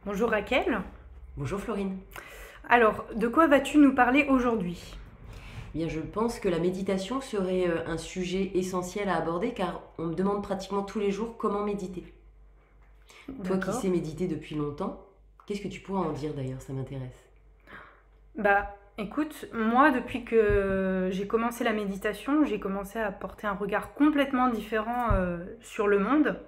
Bonjour Raquel. Bonjour Florine. Alors, de quoi vas-tu nous parler aujourd'hui? Bien, je pense que la méditation serait un sujet essentiel à aborder car on me demande pratiquement tous les jours comment méditer. Toi qui D'accord. sais méditer depuis longtemps, qu'est-ce que tu pourras en dire d'ailleurs? Ça m'intéresse. Écoute, moi, depuis que j'ai commencé la méditation, j'ai commencé à porter un regard complètement différent sur le monde.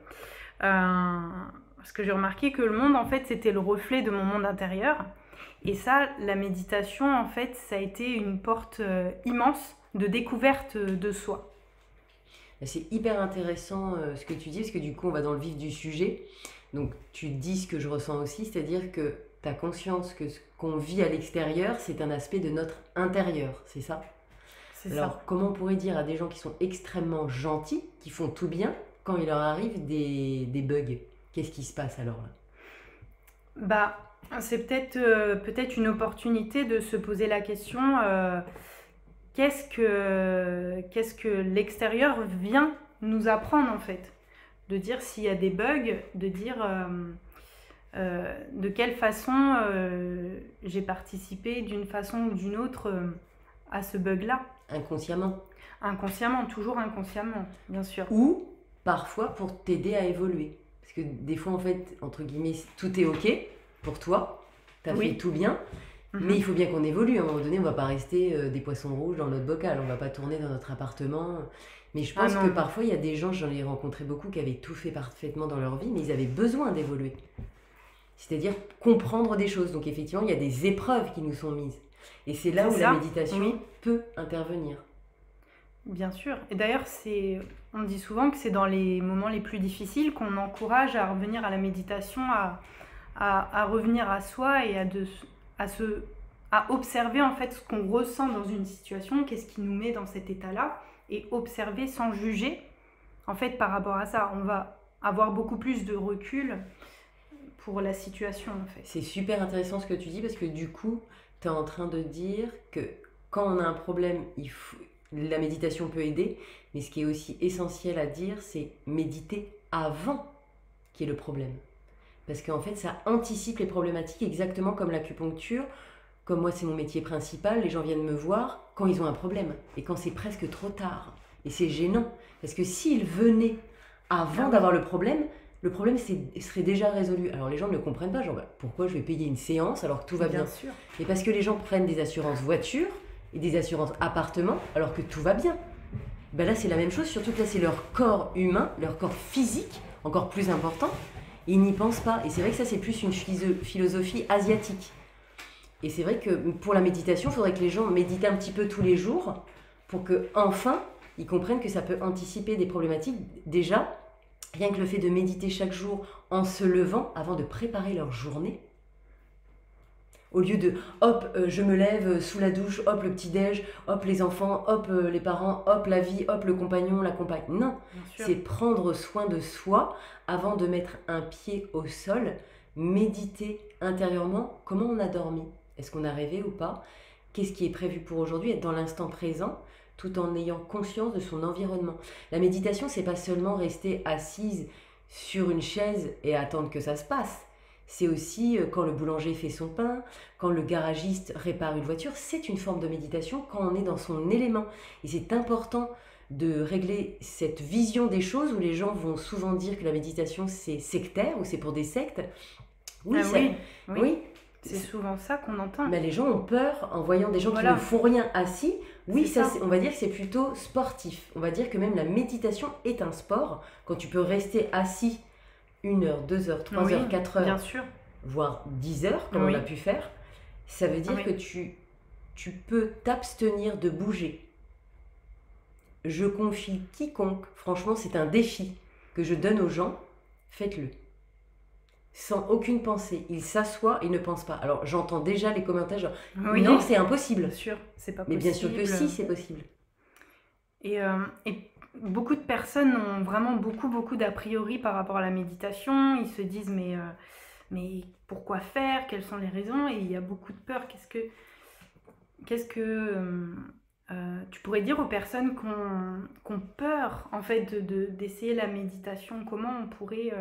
Parce que j'ai remarqué que le monde, en fait, c'était le reflet de mon monde intérieur. Et ça, la méditation, en fait, ça a été une porte immense de découverte de soi. C'est hyper intéressant ce que tu dis parce que du coup on va dans le vif du sujet. Donc tu dis ce que je ressens aussi, c'est-à-dire que tu as conscience que ce qu'on vit à l'extérieur, c'est un aspect de notre intérieur, c'est ça? C'est ça. Alors comment on pourrait dire à des gens qui sont extrêmement gentils, qui font tout bien, quand il leur arrive des bugs? Qu'est-ce qui se passe alors là? Bah, c'est peut-être une opportunité de se poser la question qu'est-ce que l'extérieur vient nous apprendre en fait? De dire s'il y a des bugs, de dire de quelle façon j'ai participé d'une façon ou d'une autre à ce bug-là. Inconsciemment. Inconsciemment, toujours inconsciemment, bien sûr. Ou parfois pour t'aider à évoluer. Parce que des fois, en fait, entre guillemets, tout est OK pour toi, t'as fait Oui. tout bien, mais il Mhm. faut bien qu'on évolue. À un moment donné, on va pas rester des poissons rouges dans notre bocal, on va pas tourner dans notre appartement. Mais je Ah pense que non, non. parfois, il y a des gens, j'en ai rencontré beaucoup, qui avaient tout fait parfaitement dans leur vie, mais ils avaient besoin d'évoluer. C'est-à-dire comprendre des choses. Donc effectivement, il y a des épreuves qui nous sont mises. Et c'est là C'est où la ça? méditation Oui. peut intervenir. Bien sûr. Et d'ailleurs, on dit souvent que c'est dans les moments les plus difficiles qu'on encourage à revenir à la méditation, à revenir à soi et à, se, à observer en fait ce qu'on ressent dans une situation, qu'est-ce qui nous met dans cet état-là, et observer sans juger. En fait, par rapport à ça, on va avoir beaucoup plus de recul pour la situation en fait. C'est super intéressant ce que tu dis parce que du coup, tu es en train de dire que quand on a un problème, la méditation peut aider, mais ce qui est aussi essentiel à dire, c'est méditer avant qu'il y ait le problème. Parce qu'en fait, ça anticipe les problématiques exactement comme l'acupuncture. Comme moi, c'est mon métier principal, les gens viennent me voir quand ils ont un problème et quand c'est presque trop tard. Et c'est gênant parce que s'ils venaient Ah avant oui, d'avoir le problème serait déjà résolu. Alors les gens ne comprennent pas, genre bah, pourquoi je vais payer une séance alors que tout va bien bien? sûr. Et parce que les gens prennent des assurances voiture et des assurances appartement alors que tout va bien. Ben là c'est la même chose, surtout que là c'est leur corps humain, leur corps physique, encore plus important, et ils n'y pensent pas. Et c'est vrai que ça c'est plus une philosophie asiatique. Et c'est vrai que pour la méditation, il faudrait que les gens méditent un petit peu tous les jours pour que enfin ils comprennent que ça peut anticiper des problématiques. Déjà, rien que le fait de méditer chaque jour en se levant avant de préparer leur journée, au lieu de hop, je me lève sous la douche, hop, le petit-déj, hop, les enfants, hop, les parents, hop, la vie, hop, le compagnon, la compagne. Non, Bien sûr. c'est prendre soin de soi avant de mettre un pied au sol, méditer intérieurement comment on a dormi. Est-ce qu'on a rêvé ou pas? Qu'est-ce qui est prévu pour aujourd'hui? Être dans l'instant présent tout en ayant conscience de son environnement. La méditation, c'est pas seulement rester assise sur une chaise et attendre que ça se passe. C'est aussi quand le boulanger fait son pain, quand le garagiste répare une voiture, c'est une forme de méditation quand on est dans son élément. Et c'est important de régler cette vision des choses où les gens vont souvent dire que la méditation c'est sectaire ou c'est pour des sectes. Oui, Ah ça, oui, oui. oui, C'est souvent ça qu'on entend. mais les gens ont peur en voyant des gens qui ne Voilà, font rien assis. Oui, c'est ça. on va dire que c'est plutôt sportif. On va dire que même la méditation est un sport. Quand tu peux rester assis 1 heure, 2 heures, trois Oui, heures, 4 heures, bien sûr. voire 10 heures, comme on a Oui, pu faire, ça veut dire que oui. tu peux t'abstenir de bouger. Je confie quiconque, franchement, c'est un défi que je donne aux gens, faites-le. Sans aucune pensée. Ils s'assoient et ne pensent pas. Alors j'entends déjà les commentaires genre Oui, non, c'est bien impossible. sûr, c'est pas Mais bien sûr que possible. si, c'est possible. Et beaucoup de personnes ont vraiment beaucoup, beaucoup d'a priori par rapport à la méditation. Ils se disent, mais pourquoi faire? Quelles sont les raisons? Et il y a beaucoup de peur. Qu'est-ce que tu pourrais dire aux personnes qui ont peur en fait d'essayer la méditation? Comment on pourrait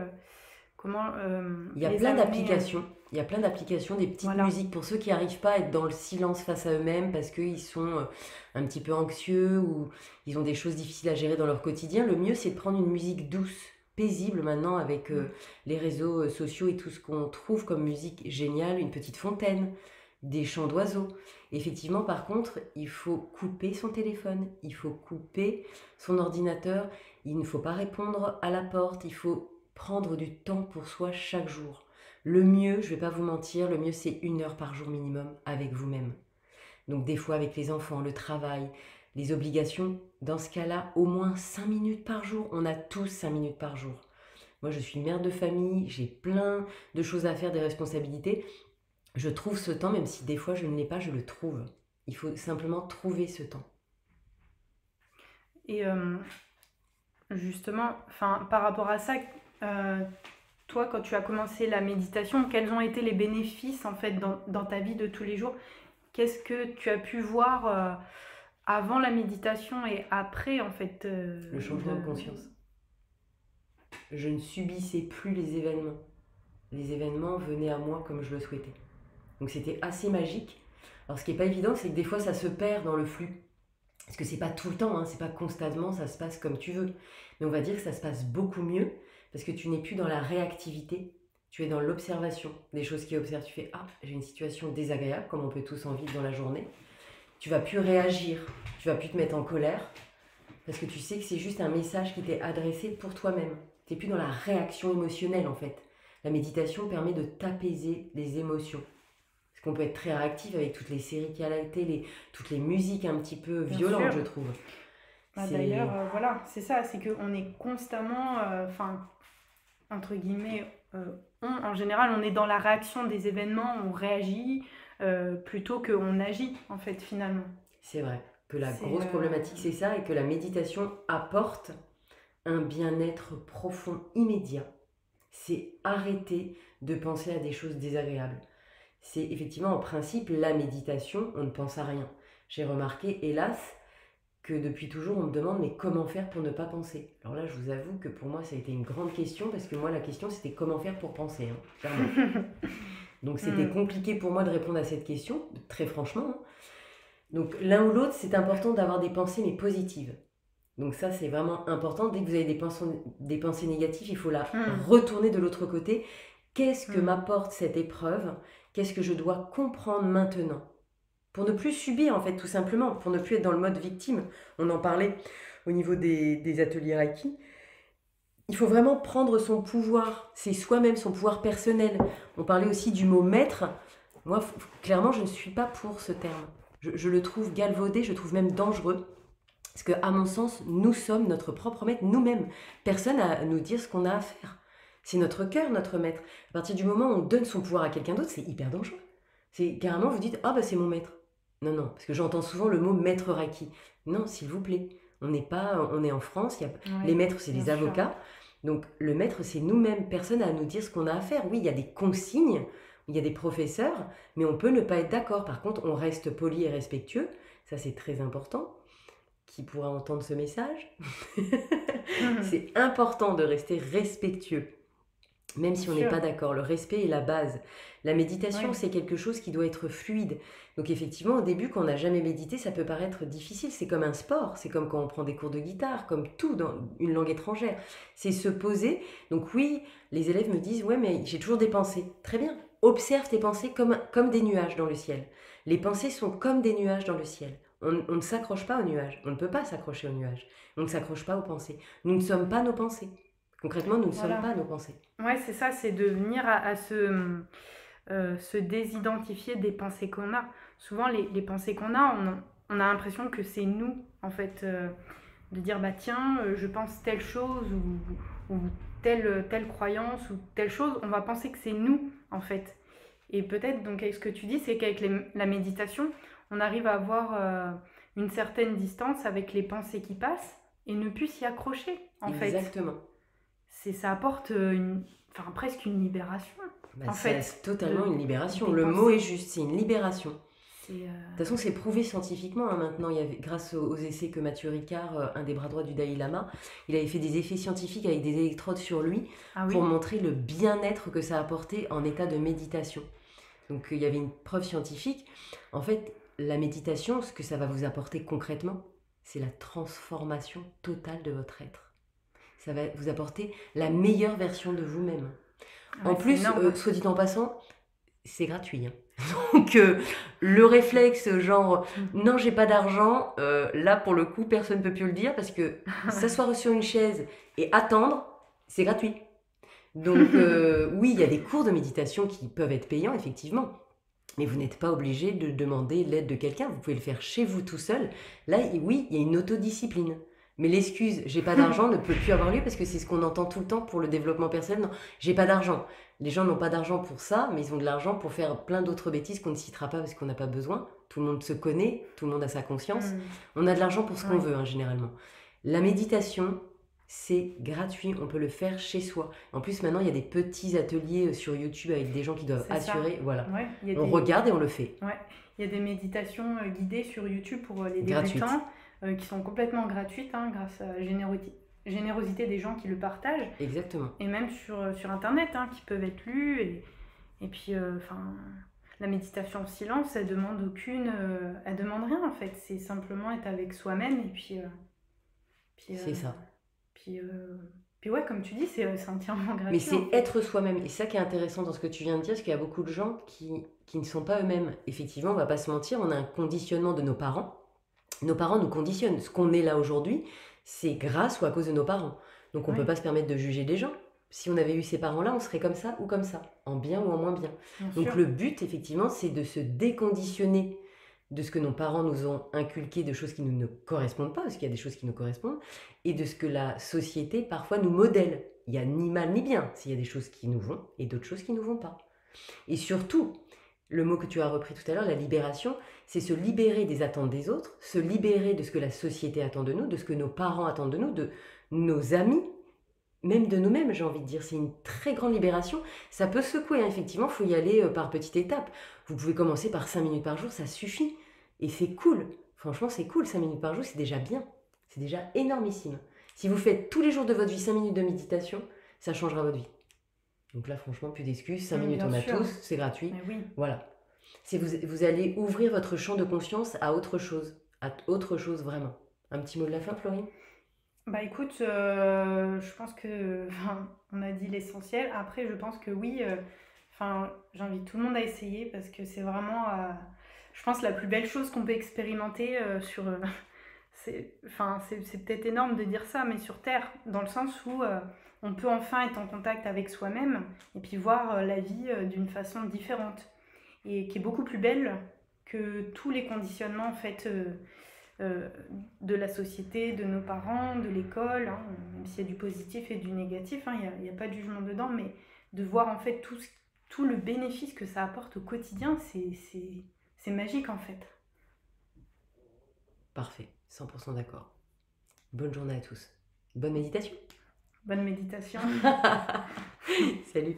Il y a les plein amener d'applications. Il y a plein d'applications, des petites voilà. musiques pour ceux qui n'arrivent pas à être dans le silence face à eux-mêmes parce qu'ils sont un petit peu anxieux ou ils ont des choses difficiles à gérer dans leur quotidien. Le mieux, c'est de prendre une musique douce, paisible maintenant avec Mm. les réseaux sociaux et tout ce qu'on trouve comme musique géniale, une petite fontaine, des chants d'oiseaux. Effectivement, par contre, il faut couper son téléphone, il faut couper son ordinateur, il ne faut pas répondre à la porte, il faut prendre du temps pour soi chaque jour. Le mieux, je vais pas vous mentir, le mieux c'est 1 heure par jour minimum avec vous-même. Donc des fois avec les enfants, le travail, les obligations, dans ce cas-là, au moins 5 minutes par jour. On a tous 5 minutes par jour. Moi je suis mère de famille, j'ai plein de choses à faire, des responsabilités. Je trouve ce temps, même si des fois je ne l'ai pas, je le trouve. Il faut simplement trouver ce temps. Et justement, enfin, par rapport à ça, euh, toi, quand tu as commencé la méditation, quels ont été les bénéfices en fait dans ta vie de tous les jours? Qu'est-ce que tu as pu voir avant la méditation et après en fait Le changement de conscience. Je ne subissais plus les événements. Les événements venaient à moi comme je le souhaitais. Donc c'était assez magique. Alors ce qui n'est pas évident, c'est que des fois ça se perd dans le flux. Parce que c'est pas tout le temps, hein, c'est pas constamment, ça se passe comme tu veux. Mais on va dire que ça se passe beaucoup mieux parce que tu n'es plus dans la réactivité, tu es dans l'observation des choses qui observent. Tu fais ah, j'ai une situation désagréable, comme on peut tous en vivre dans la journée. Tu vas plus réagir, tu vas plus te mettre en colère parce que tu sais que c'est juste un message qui t'est adressé pour toi-même. Tu n'es plus dans la réaction émotionnelle en fait. La méditation permet de t'apaiser les émotions. Parce qu'on peut être très réactif avec toutes les séries qu'il y a à la télé, toutes les musiques un petit peu bien violentes, sûr. je trouve. Bah, C'est... d'ailleurs, voilà, c'est ça, c'est qu'on est constamment, enfin, entre guillemets, en général, on est dans la réaction des événements, on réagit plutôt qu'on agit, en fait, finalement. C'est vrai que la C'est, grosse problématique, c'est ça, et que la méditation apporte un bien-être profond immédiat. C'est arrêter de penser à des choses désagréables. C'est effectivement en principe la méditation, on ne pense à rien. J'ai remarqué, hélas, que depuis toujours on me demande mais comment faire pour ne pas penser. Alors là, je vous avoue que pour moi ça a été une grande question parce que moi la question c'était comment faire pour penser, hein, clairement. Donc c'était Hmm, compliqué pour moi de répondre à cette question, très franchement, hein. Donc l'un ou l'autre, c'est important d'avoir des pensées mais positives. Donc ça, c'est vraiment important. Dès que vous avez des pensées négatives, il faut la hmm, retourner de l'autre côté. Qu'est-ce que hmm. m'apporte cette épreuve? Qu'est-ce que je dois comprendre maintenant? Pour ne plus subir, en fait, tout simplement, pour ne plus être dans le mode victime. On en parlait au niveau des ateliers Reiki. Il faut vraiment prendre son pouvoir. C'est soi-même, son pouvoir personnel. On parlait aussi du mot maître. Moi, clairement, je ne suis pas pour ce terme. Je le trouve galvaudé, je le trouve même dangereux. Parce que, à mon sens, nous sommes notre propre maître, nous-mêmes. Personne n'a à nous dire ce qu'on a à faire. C'est notre cœur, notre maître. À partir du moment où on donne son pouvoir à quelqu'un d'autre, c'est hyper dangereux. C'est carrément, vous dites, ah bah c'est mon maître. Non, non, parce que j'entends souvent le mot maître Reiki. Non, s'il vous plaît. On est en France, les Ouais, maîtres, c'est bien les sûr. avocats. Donc, le maître, c'est nous-mêmes. Personne n'a à nous dire ce qu'on a à faire. Oui, il y a des consignes, il y a des professeurs, mais on peut ne pas être d'accord. Par contre, on reste poli et respectueux. Ça, c'est très important. Qui pourra entendre ce message? Hmm, C'est important de rester respectueux, même bien si on n'est sûr. pas d'accord. Le respect est la base. La méditation, Oui. c'est quelque chose qui doit être fluide. Donc effectivement, au début, quand on n'a jamais médité, ça peut paraître difficile. C'est comme un sport, c'est comme quand on prend des cours de guitare, comme tout dans une langue étrangère. C'est se poser. Donc oui, les élèves me disent, ouais, mais j'ai toujours des pensées. Très bien. Observe tes pensées comme des nuages dans le ciel. Les pensées sont comme des nuages dans le ciel. On ne s'accroche pas aux nuages. On ne peut pas s'accrocher aux nuages. On ne s'accroche pas aux pensées. Nous ne sommes pas nos pensées. Concrètement, nous ne sommes Voilà. pas nos pensées. Ouais, c'est ça, c'est de venir à se désidentifier des pensées qu'on a. Souvent, les pensées qu'on a, on a l'impression que c'est nous, en fait, de dire, bah tiens, je pense telle chose ou telle croyance ou telle chose, on va penser que c'est nous, en fait. Et peut-être, donc, avec ce que tu dis, c'est qu'avec la méditation, on arrive à avoir une certaine distance avec les pensées qui passent et ne plus s'y accrocher, en fait. Exactement. Ça apporte enfin, presque une libération, Bah, en fait, c'est totalement de, une libération. des Le mot est pensées. juste, c'est une libération. toute façon, c'est prouvé scientifiquement maintenant. Grâce aux essais que Mathieu Ricard, un des bras droits du Dalai Lama, il avait fait des effets scientifiques avec des électrodes sur lui pour montrer le bien-être que ça apportait en état de méditation. Donc il y avait une preuve scientifique. En fait, la méditation, ce que ça va vous apporter concrètement, c'est la transformation totale de votre être. Ça va vous apporter la meilleure version de vous-même. En plus, soit dit en passant, c'est gratuit. Donc le réflexe genre non, j'ai pas d'argent, là pour le coup personne ne peut plus le dire, parce que s'asseoir sur une chaise et attendre, c'est gratuit. Donc oui, il y a des cours de méditation qui peuvent être payants effectivement, mais vous n'êtes pas obligé de demander l'aide de quelqu'un, vous pouvez le faire chez vous tout seul. Là oui, il y a une autodiscipline. Mais l'excuse j'ai pas d'argent ne peut plus avoir lieu, parce que c'est ce qu'on entend tout le temps pour le développement personnel. Non, j'ai pas d'argent. Les gens n'ont pas d'argent pour ça, mais ils ont de l'argent pour faire plein d'autres bêtises qu'on ne citera pas parce qu'on n'a pas besoin. Tout le monde se connaît, tout le monde a sa conscience. On a de l'argent pour ce qu'on veut, généralement. La méditation, c'est gratuit, on peut le faire chez soi. En plus, maintenant, il y a des petits ateliers sur YouTube avec des gens qui doivent assurer. Voilà. On regarde et on le fait. Il y a des méditations guidées sur YouTube pour les débutants qui sont complètement gratuites grâce à la générosité des gens qui le partagent. Exactement. Et même sur Internet, qui peuvent être lus. Et puis, la méditation en silence, elle demande rien en fait. C'est simplement être avec soi-même et puis c'est ça. Puis ouais, comme tu dis, c'est entièrement gratuit. Mais c'est être soi-même. Et ça qui est intéressant dans ce que tu viens de dire, parce qu'il y a beaucoup de gens qui ne sont pas eux-mêmes. Effectivement, on va pas se mentir, on a un conditionnement de nos parents. Nos parents nous conditionnent. Ce qu'on est là aujourd'hui, c'est grâce ou à cause de nos parents. Donc on ne peut pas se permettre de juger des gens. Si on avait eu ces parents-là, on serait comme ça ou comme ça, en bien ou en moins bien. Donc le but, effectivement, c'est de se déconditionner de ce que nos parents nous ont inculqué, de choses qui nous ne correspondent pas, parce qu'il y a des choses qui nous correspondent, et de ce que la société parfois nous modèle. Il n'y a ni mal ni bien, s'il y a des choses qui nous vont et d'autres choses qui ne nous vont pas. Et surtout, le mot que tu as repris tout à l'heure, la libération, c'est se libérer des attentes des autres, se libérer de ce que la société attend de nous, de ce que nos parents attendent de nous, de nos amis, même de nous-mêmes, j'ai envie de dire. C'est une très grande libération. Ça peut secouer, effectivement, il faut y aller par petites étapes. Vous pouvez commencer par 5 minutes par jour, ça suffit. Et c'est cool. Franchement, c'est cool, 5 minutes par jour, c'est déjà bien. C'est déjà énormissime. Si vous faites tous les jours de votre vie 5 minutes de méditation, ça changera votre vie. Donc là, franchement, plus d'excuses. 5 minutes, on a tous, c'est gratuit. Voilà. Vous allez ouvrir votre champ de conscience à autre chose vraiment. Un petit mot de la fin, Florine ? Bah écoute, je pense que on a dit l'essentiel. Après, je pense que oui, j'invite tout le monde à essayer, parce que c'est vraiment, je pense, la plus belle chose qu'on peut expérimenter c'est peut-être énorme de dire ça, mais sur Terre, dans le sens où on peut enfin être en contact avec soi-même et puis voir la vie d'une façon différente, et qui est beaucoup plus belle que tous les conditionnements en fait de la société, de nos parents, de l'école, même s'il y a du positif et du négatif, il n'y a pas de jugement dedans, mais de voir en fait tout le bénéfice que ça apporte au quotidien, c'est magique en fait. Parfait, 100% d'accord. Bonne journée à tous. Bonne méditation. Bonne méditation. Salut.